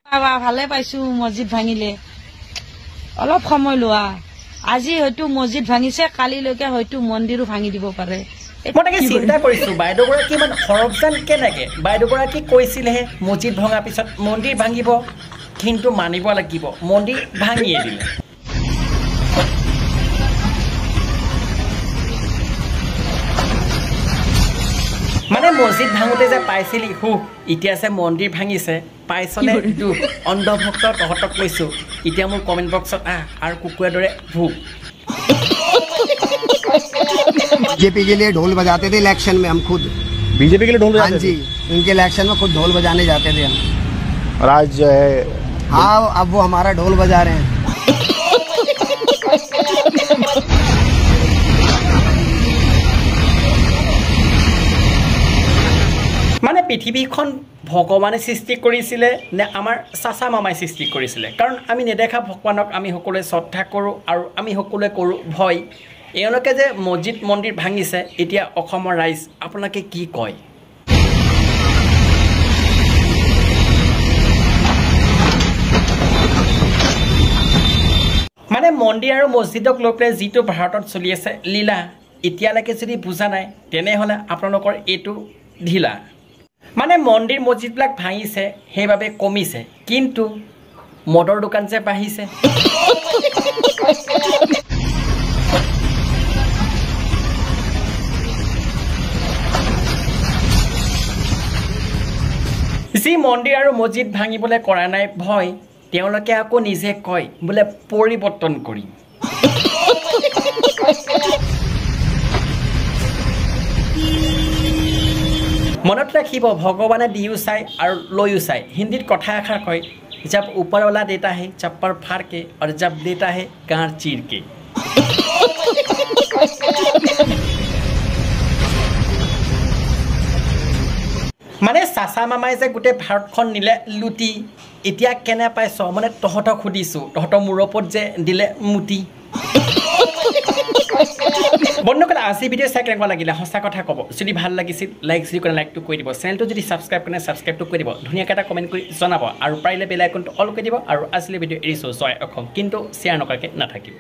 ভালে পাইছো মছজিদ ভাঙিলে অলপ সময় লোৱা আজি হয়তো মছজিদ ভাঙিছে কালিলৈকে হয়তো মন্দিৰো ভাঙি দিব পাৰে মই তাকে চিন্তা কৰিছো বাইদেউগৰাকী ইমান সৰবজান কেনেকে বাইদেউগৰাকী কৈছিলেহে মছজিদ ভঙাৰ পিছত মন্দিৰ ভাঙিব কিন্তু মানিব লাগিব মন্দিৰ ভাঙিয়ে দিলে মানে মছজিদ ভাঙোতে যে পাইছিলি এতিয়া যে মন্দিৰ ভাঙিছে পাইছনে দুখ অন্ধভক্ত তহঁতক কৈছো এতিয়া মোৰ কমেণ্ট বক্সত আৰু কুকুৰৰ দৰে ভোক बीजेपी के लिए ढोल बजाते थे इलेक्शन में हम खुद बीजेपी के लिए ढोल बजाते जी इनके इलेक्शन में खुद ढोल बजाने जाते थे हम और आज जो है हाँ अब वो हमारा ढोल बजा रहे हैं মানে পৃথিৱীখন ভগৱানে সৃষ্টি কৰিছিলে নে আমাৰ চাচা মামাই সৃষ্টি কৰিছিলে কাৰণ আমি নেদেখা ভগৱানক আমি সকলোৱে শ্ৰদ্ধা কৰোঁ আৰু আমি সকলোৱে কৰোঁ ভয় এওঁলোকে যে মছজিদ মন্দিৰ ভাঙিছে এতিয়া অসমৰ ৰাইজ আপোনালোকে কি কয় মানে মন্দিৰ আৰু মছজিদক লৈ পেলাই যিটো ভাৰতত চলি আছে লীলা এতিয়ালৈকে যদি বুজা নাই তেনেহ'লে আপোনালোকৰ এইটো ঢিলা মানে মন্দিৰ মছজিদবিলাক ভাঙিছে সেইবাবে কমিছে কিন্তু মদৰ দোকান যে বাঢ়িছে যি মন্দিৰ আৰু মছজিদ ভাঙিবলৈ কৰা নাই ভয় তেওঁলোকে আকৌ নিজে কয় বোলে পৰিৱৰ্তন কৰিম মনত ৰাখিব ভগৱানে দিও চাই আৰু লৈও চাই হিন্দীত কথা এষাৰ কয় जब ऊपर वाला देता है चप्पल फाड़ के और जब देता है गांठ चीर के মানে চাচা মামাই যে গোটেই ভাৰতখন নিলে লুটি এতিয়া কেনে পাইছ মানে তহঁতক সুধিছো তহঁতৰ মূৰৰ ওপৰত যে দিলে মুটি বন্ধুসকল আজি ভিডিঅ' চাই কেনেকুৱা লাগিলে সঁচা কথা ক'ব যদি ভাল লাগিছিল লাইক যদি কৰে লাইকটো কৰি দিব চেনেলটো যদি ছাবস্ক্ৰাইব কৰে ছাবস্ক্ৰাইবটো কৰি দিব ধুনীয়াকৈ এটা কমেণ্ট কৰি জনাব আৰু পাৰিলে বেল আইকনটো অল কৰি দিব আৰু আজিলৈ ভিডিঅ' এৰিছোঁ জয় অসম কিন্তু শ্বেয়াৰ নকৰাকৈ নাথাকিব